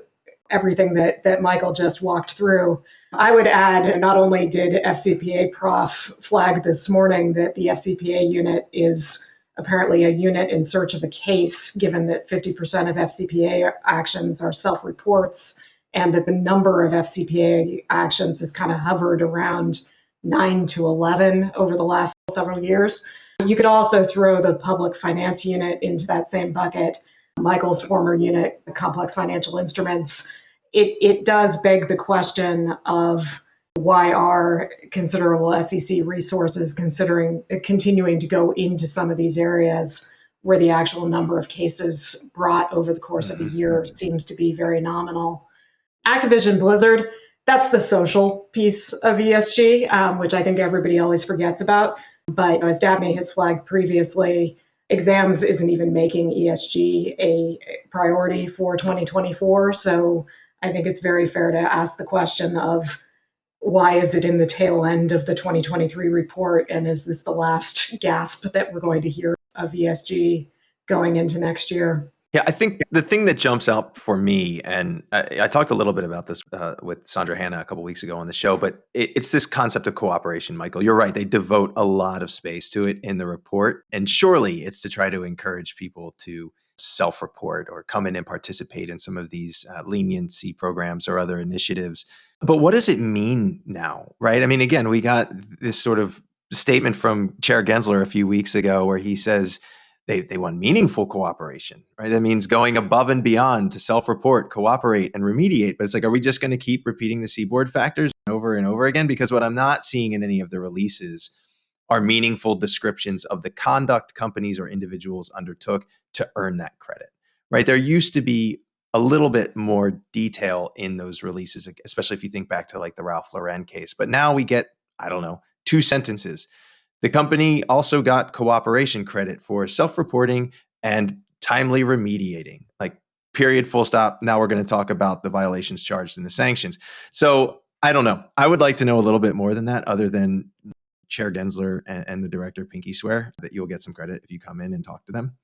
everything that Michael just walked through. I would add, not only did FCPA Prof flag this morning that the FCPA unit is apparently a unit in search of a case, given that 50% of FCPA actions are self-reports, and that the number of FCPA actions has kind of hovered around 9 to 11 over the last several years. You could also throw the public finance unit into that same bucket. Michael's former unit, complex financial instruments. It does beg the question of why are considerable SEC resources continuing to go into some of these areas where the actual number of cases brought over the course of a year seems to be very nominal. Activision Blizzard, that's the social piece of ESG, which I think everybody always forgets about. But as Dabney has flagged previously, exams isn't even making ESG a priority for 2024. So I think it's very fair to ask the question of why is it in the tail end of the 2023 report? And is this the last gasp that we're going to hear of ESG going into next year? Yeah, I think the thing that jumps out for me, and I talked a little bit about this with Sandra Hanna a couple weeks ago on the show, but it's this concept of cooperation, Michael. You're right. They devote a lot of space to it in the report. And surely it's to try to encourage people to self-report or come in and participate in some of these leniency programs or other initiatives. But what does it mean now, right? I mean, again, we got this sort of statement from Chair Gensler a few weeks ago where he says, They want meaningful cooperation, right? That means going above and beyond to self-report, cooperate, and remediate. But it's like, are we just going to keep repeating the C-board factors over and over again? Because what I'm not seeing in any of the releases are meaningful descriptions of the conduct companies or individuals undertook to earn that credit, right? There used to be a little bit more detail in those releases, especially if you think back to like the Ralph Lauren case. But now we get, 2 sentences. The company also got cooperation credit for self-reporting and timely remediating, like period, full stop. Now we're going to talk about the violations charged and the sanctions. So I don't know. I would like to know a little bit more than that, other than Chair Gensler and the director Pinky swear that you'll get some credit if you come in and talk to them.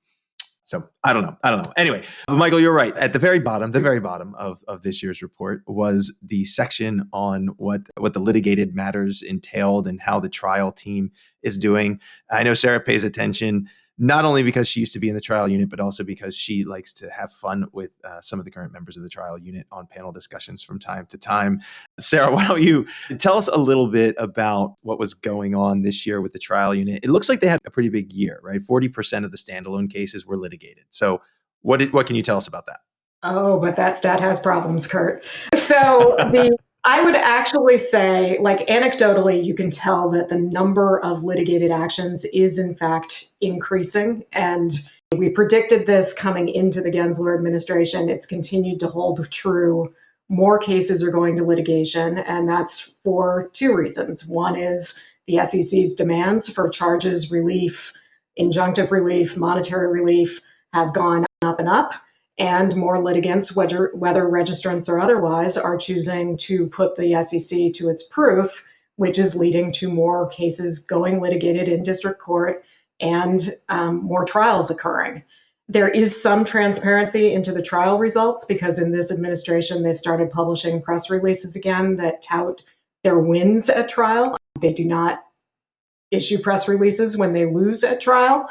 So I don't know. Anyway, Michael, you're right. At the very bottom of this year's report was the section on what the litigated matters entailed and how the trial team is doing. I know Sarah pays attention, not only because she used to be in the trial unit, but also because she likes to have fun with some of the current members of the trial unit on panel discussions from time to time. Sarah, why don't you tell us a little bit about what was going on this year with the trial unit? It looks like they had a pretty big year, right? 40% of the standalone cases were litigated. So what can you tell us about that? Oh, but that stat has problems, Kurt. So I would actually say, like anecdotally, you can tell that the number of litigated actions is in fact increasing. And we predicted this coming into the Gensler administration. It's continued to hold true. More cases are going to litigation, and that's for 2 reasons. One is the SEC's demands for charges relief, injunctive relief, monetary relief have gone up and up. And more litigants, whether registrants or otherwise, are choosing to put the SEC to its proof, which is leading to more cases going litigated in district court and more trials occurring. There is some transparency into the trial results because in this administration, they've started publishing press releases again that tout their wins at trial. They do not issue press releases when they lose at trial.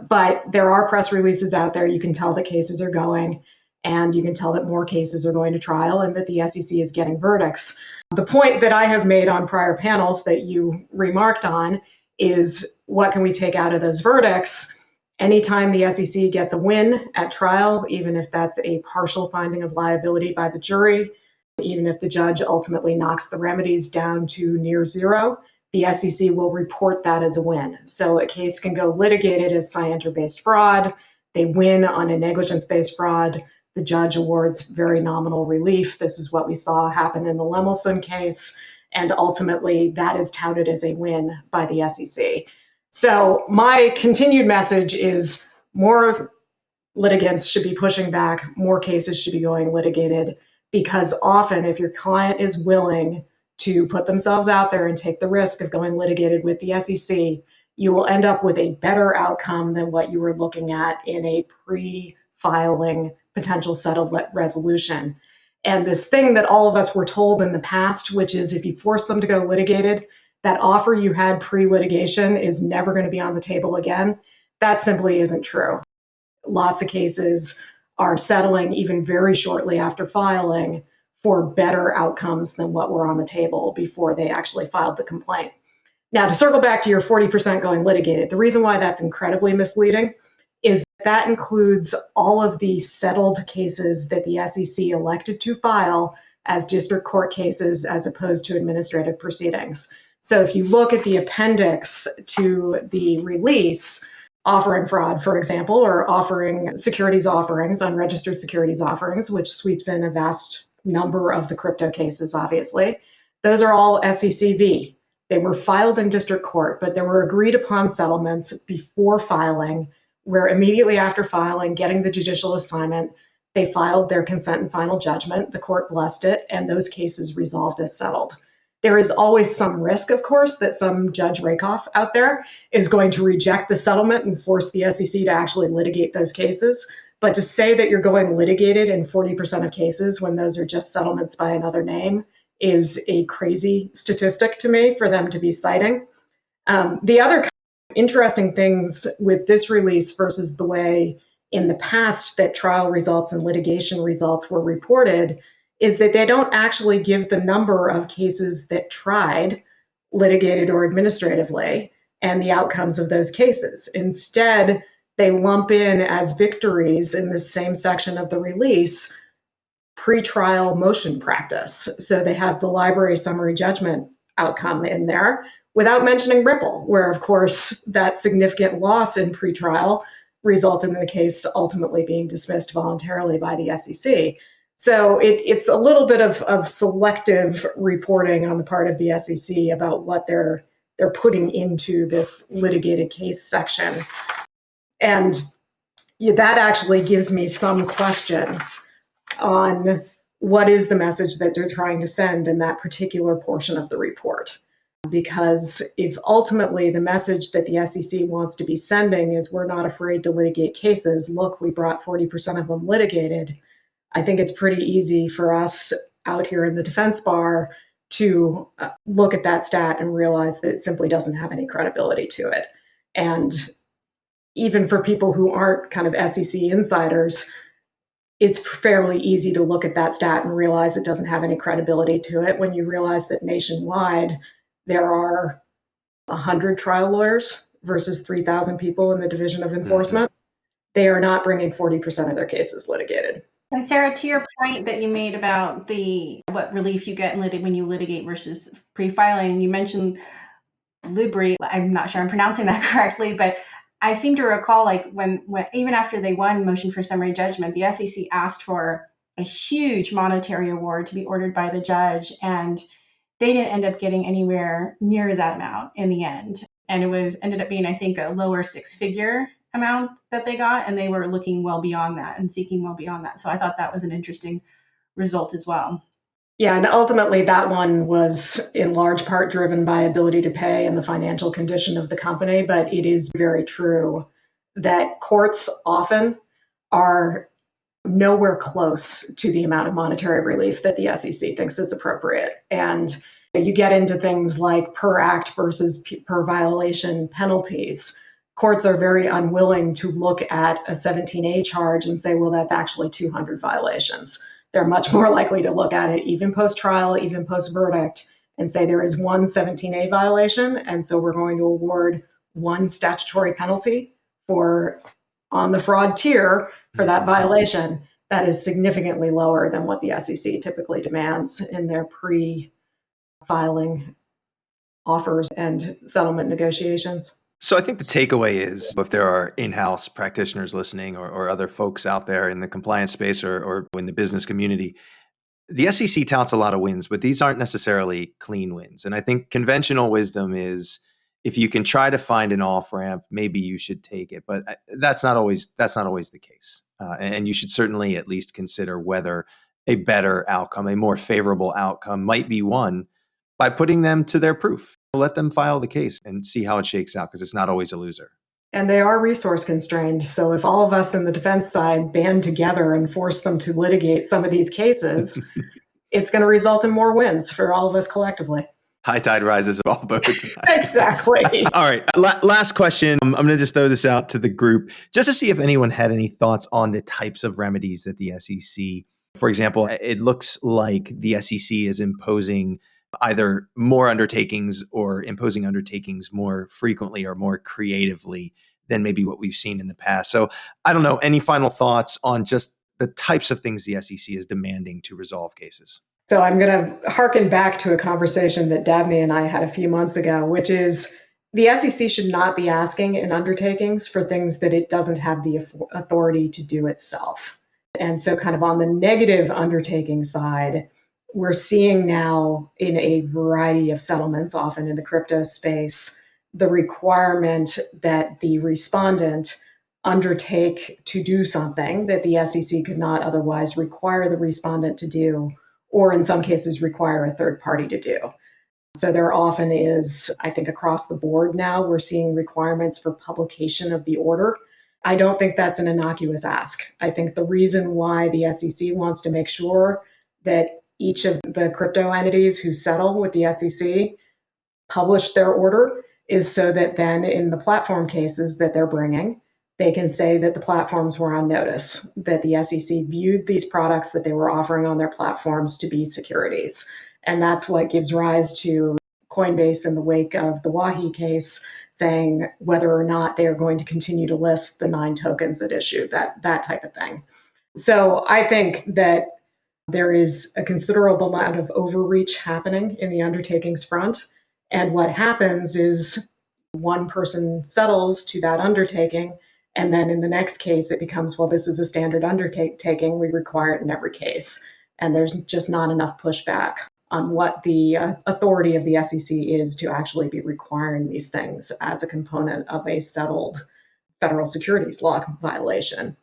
But there are press releases out there. You can tell that cases are going, and you can tell that more cases are going to trial and that the SEC is getting verdicts. The point that I have made on prior panels that you remarked on is what can we take out of those verdicts? Anytime the SEC gets a win at trial, even if that's a partial finding of liability by the jury, even if the judge ultimately knocks the remedies down to near zero, the SEC will report that as a win. So a case can go litigated as scienter-based fraud. They win on a negligence-based fraud. The judge awards very nominal relief. This is what we saw happen in the Lemelson case. And ultimately, that is touted as a win by the SEC. So my continued message is more litigants should be pushing back. More cases should be going litigated because often if your client is willing to put themselves out there and take the risk of going litigated with the SEC, you will end up with a better outcome than what you were looking at in a pre-filing potential settled resolution. And this thing that all of us were told in the past, which is if you force them to go litigated, that offer you had pre-litigation is never going to be on the table again. That simply isn't true. Lots of cases are settling even very shortly after filing for better outcomes than what were on the table before they actually filed the complaint. Now, to circle back to your 40% going litigated, the reason why that's incredibly misleading is that includes all of the settled cases that the SEC elected to file as district court cases as opposed to administrative proceedings. So if you look at the appendix to the release, offering fraud, for example, or offering securities offerings, unregistered securities offerings, which sweeps in a vast number of the crypto cases, obviously, those are all SECV. They were filed in district court, but there were agreed upon settlements before filing, where immediately after filing, getting the judicial assignment, they filed their consent and final judgment. The court blessed it, and those cases resolved as settled. There is always some risk, of course, that some Judge Rakoff out there is going to reject the settlement and force the SEC to actually litigate those cases. But to say that you're going litigated in 40% of cases when those are just settlements by another name is a crazy statistic to me for them to be citing. The other interesting things with this release versus the way in the past that trial results and litigation results were reported is that they don't actually give the number of cases that tried, litigated or administratively, and the outcomes of those cases. Instead, they lump in as victories in the same section of the release pretrial motion practice. So they have the library summary judgment outcome in there without mentioning Ripple, where, of course, that significant loss in pretrial resulted in the case ultimately being dismissed voluntarily by the SEC. So it's a little bit of selective reporting on the part of the SEC about what they're putting into this litigated case section. And that actually gives me some question on what is the message that they're trying to send in that particular portion of the report. Because if ultimately the message that the SEC wants to be sending is we're not afraid to litigate cases, look, we brought 40% of them litigated, I think it's pretty easy for us out here in the defense bar to look at that stat and realize that it simply doesn't have any credibility to it. And even for people who aren't kind of SEC insiders, it's fairly easy to look at that stat and realize it doesn't have any credibility to it when you realize that nationwide there are 100 trial lawyers versus 3,000 people in the Division of Enforcement. They are not bringing 40% of their cases litigated. And Sarah, to your point that you made about what relief you get when you litigate versus pre-filing, you mentioned Libri. I'm not sure I'm pronouncing that correctly, but I seem to recall when even after they won motion for summary judgment, the SEC asked for a huge monetary award to be ordered by the judge, and they didn't end up getting anywhere near that amount in the end. And it ended up being, I think, a lower six-figure amount that they got, and they were looking well beyond that and seeking well beyond that. So I thought that was an interesting result as well. Yeah, and ultimately that one was in large part driven by ability to pay and the financial condition of the company. But it is very true that courts often are nowhere close to the amount of monetary relief that the SEC thinks is appropriate. And you get into things like per act versus per violation penalties. Courts are very unwilling to look at a 17A charge and say, well, that's actually 200 violations. They're much more likely to look at it even post-trial, even post-verdict, and say there is one 17A violation, and so we're going to award one statutory penalty on the fraud tier for that violation. That is significantly lower than what the SEC typically demands in their pre-filing offers and settlement negotiations. So I think the takeaway is if there are in-house practitioners listening or other folks out there in the compliance space or in the business community, the SEC touts a lot of wins, but these aren't necessarily clean wins. And I think conventional wisdom is if you can try to find an off-ramp, maybe you should take it. But that's not always the case. And you should certainly at least consider whether a better outcome, a more favorable outcome might be won by putting them to their proof. Let them file the case and see how it shakes out, because it's not always a loser. And they are resource constrained. So if all of us in the defense side band together and force them to litigate some of these cases, it's going to result in more wins for all of us collectively. High tide rises all boats. Exactly. All right. Last question. I'm going to just throw this out to the group just to see if anyone had any thoughts on the types of remedies that the SEC, for example, it looks like the SEC is imposing either more undertakings or imposing undertakings more frequently or more creatively than maybe what we've seen in the past. So I don't know, any final thoughts on just the types of things the SEC is demanding to resolve cases? So I'm going to harken back to a conversation that Dabney and I had a few months ago, which is the SEC should not be asking in undertakings for things that it doesn't have the authority to do itself. And so kind of on the negative undertaking side, we're seeing now in a variety of settlements, often in the crypto space, the requirement that the respondent undertake to do something that the SEC could not otherwise require the respondent to do, or in some cases require a third party to do. So there often is, I think across the board now, we're seeing requirements for publication of the order. I don't think that's an innocuous ask. I think the reason why the SEC wants to make sure that each of the crypto entities who settle with the SEC publish their order is so that then in the platform cases that they're bringing, they can say that the platforms were on notice, that the SEC viewed these products that they were offering on their platforms to be securities. And that's what gives rise to Coinbase in the wake of the Wahi case saying whether or not they are going to continue to list the 9 tokens at issue, that type of thing. So I think that there is a considerable amount of overreach happening in the undertakings front. And what happens is one person settles to that undertaking, and then in the next case, it becomes, well, this is a standard undertaking. We require it in every case. And there's just not enough pushback on what the authority of the SEC is to actually be requiring these things as a component of a settled federal securities law violation.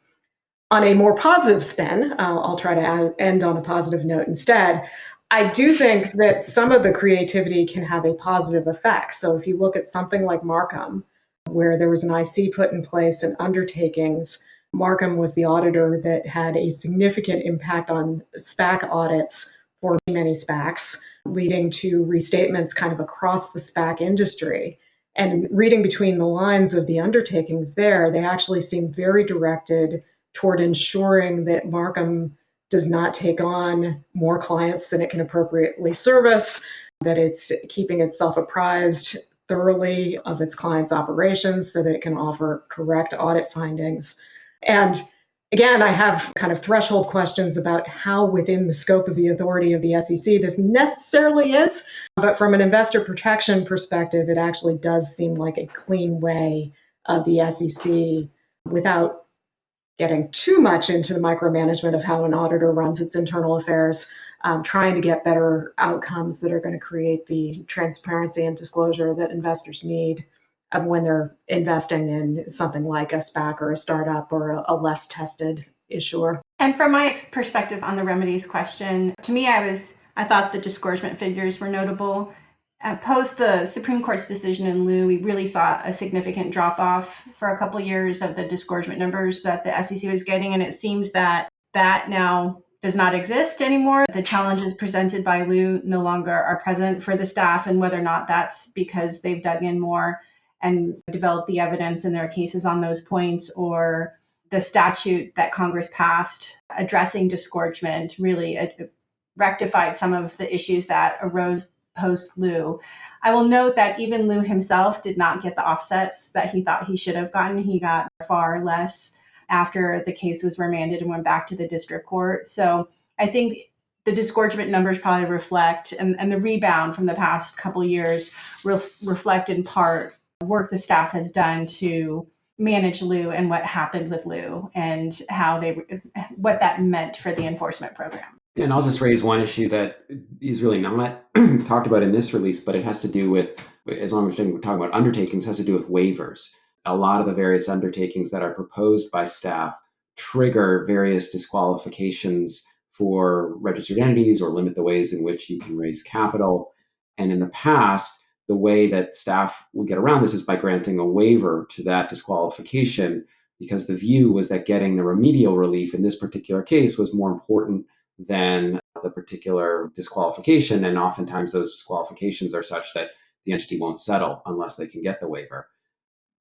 On a more positive spin, I'll try to end on a positive note instead. I do think that some of the creativity can have a positive effect. So if you look at something like Marcum, where there was an IC put in place and undertakings, Marcum was the auditor that had a significant impact on SPAC audits for many SPACs, leading to restatements kind of across the SPAC industry. And reading between the lines of the undertakings there, they actually seem very directed toward ensuring that Marcum does not take on more clients than it can appropriately service, that it's keeping itself apprised thoroughly of its clients' operations so that it can offer correct audit findings. And again, I have kind of threshold questions about how within the scope of the authority of the SEC this necessarily is. But from an investor protection perspective, it actually does seem like a clean way of the SEC without getting too much into the micromanagement of how an auditor runs its internal affairs, trying to get better outcomes that are going to create the transparency and disclosure that investors need when they're investing in something like a SPAC or a startup or a less tested issuer. And from my perspective on the remedies question, to me, I thought the disgorgement figures were notable. Post the Supreme Court's decision in Liu, we really saw a significant drop off for a couple years of the disgorgement numbers that the SEC was getting. And it seems that now does not exist anymore. The challenges presented by Liu no longer are present for the staff, and whether or not that's because they've dug in more and developed the evidence in their cases on those points, or the statute that Congress passed addressing disgorgement really rectified some of the issues that arose post-Liu. I will note that even Liu himself did not get the offsets that he thought he should have gotten. He got far less after the case was remanded and went back to the district court. So I think the disgorgement numbers probably reflect, and the rebound from the past couple years reflect in part work the staff has done to manage Liu and what happened with Liu and what that meant for the enforcement program. And I'll just raise one issue that is really not talked about in this release, but it has to do with, as long as we're talking about undertakings, has to do with waivers. A lot of the various undertakings that are proposed by staff trigger various disqualifications for registered entities or limit the ways in which you can raise capital. And in the past, the way that staff would get around this is by granting a waiver to that disqualification, because the view was that getting the remedial relief in this particular case was more important than the particular disqualification. And oftentimes those disqualifications are such that the entity won't settle unless they can get the waiver.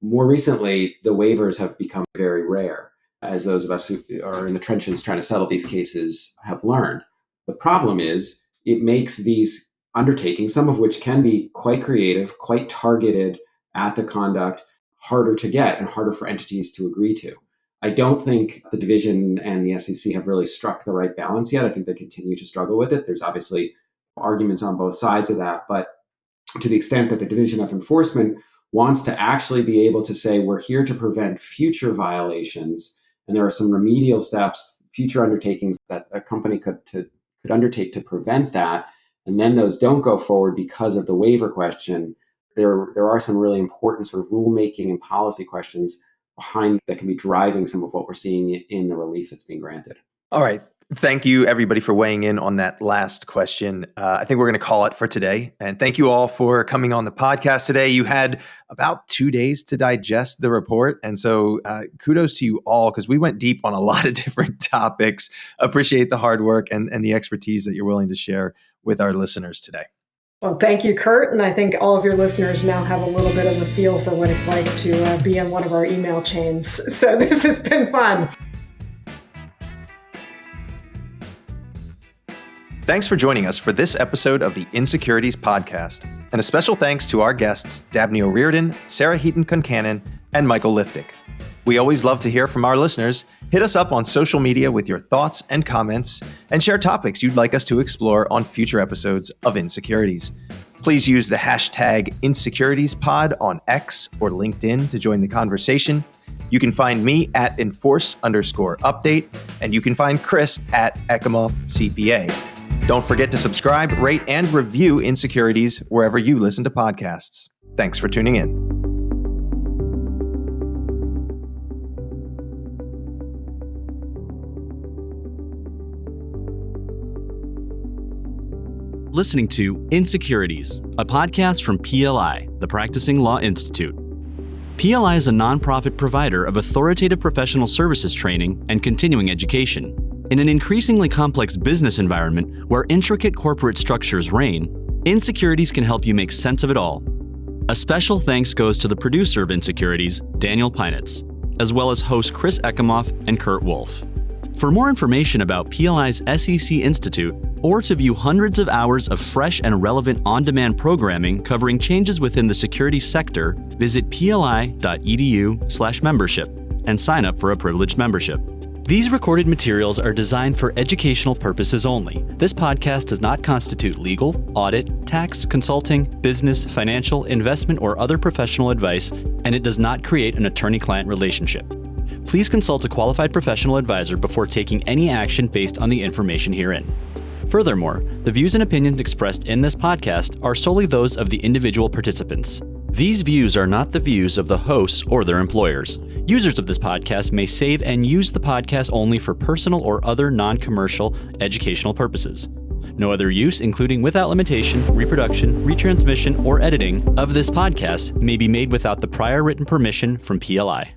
More recently, the waivers have become very rare, as those of us who are in the trenches trying to settle these cases have learned. The problem is it makes these undertakings, some of which can be quite creative, quite targeted at the conduct, harder to get and harder for entities to agree to. I don't think the division and the SEC have really struck the right balance yet. I think they continue to struggle with it. There's obviously arguments on both sides of that, but to the extent that the Division of Enforcement wants to actually be able to say, we're here to prevent future violations, and there are some remedial steps, future undertakings that a company could undertake to prevent that, and then those don't go forward because of the waiver question, there are some really important sort of rulemaking and policy questions behind that can be driving some of what we're seeing in the relief that's being granted. All right. Thank you, everybody, for weighing in on that last question. I think we're going to call it for today. And thank you all for coming on the podcast today. You had about 2 days to digest the report. And so kudos to you all, because we went deep on a lot of different topics. Appreciate the hard work and the expertise that you're willing to share with our listeners today. Well, thank you, Kurt. And I think all of your listeners now have a little bit of a feel for what it's like to be in one of our email chains. So this has been fun. Thanks for joining us for this episode of the Insecurities Podcast. And a special thanks to our guests, Dabney O'Riordan, Sarah Heaton-Concannon, and Michael Liftik. We always love to hear from our listeners. Hit us up on social media with your thoughts and comments, and share topics you'd like us to explore on future episodes of Insecurities. Please use the hashtag InsecuritiesPod on X or LinkedIn to join the conversation. You can find me at enforce_update, and you can find Chris at Ekimoff CPA. Don't forget to subscribe, rate, and review Insecurities wherever you listen to podcasts. Thanks for tuning in. Listening to Insecurities, a podcast from PLI, the Practicing Law Institute. PLI is a nonprofit provider of authoritative professional services training and continuing education. In an increasingly complex business environment where intricate corporate structures reign, Insecurities can help you make sense of it all. A special thanks goes to the producer of Insecurities, Daniel Peinitz, as well as hosts Chris Ekimoff and Kurt Wolf. For more information about PLI's SEC Institute, or to view hundreds of hours of fresh and relevant on-demand programming covering changes within the securities sector, visit pli.edu/membership and sign up for a privileged membership. These recorded materials are designed for educational purposes only. This podcast does not constitute legal, audit, tax, consulting, business, financial, investment, or other professional advice, and it does not create an attorney-client relationship. Please consult a qualified professional advisor before taking any action based on the information herein. Furthermore, the views and opinions expressed in this podcast are solely those of the individual participants. These views are not the views of the hosts or their employers. Users of this podcast may save and use the podcast only for personal or other non-commercial educational purposes. No other use, including without limitation, reproduction, retransmission, or editing of this podcast may be made without the prior written permission from PLI.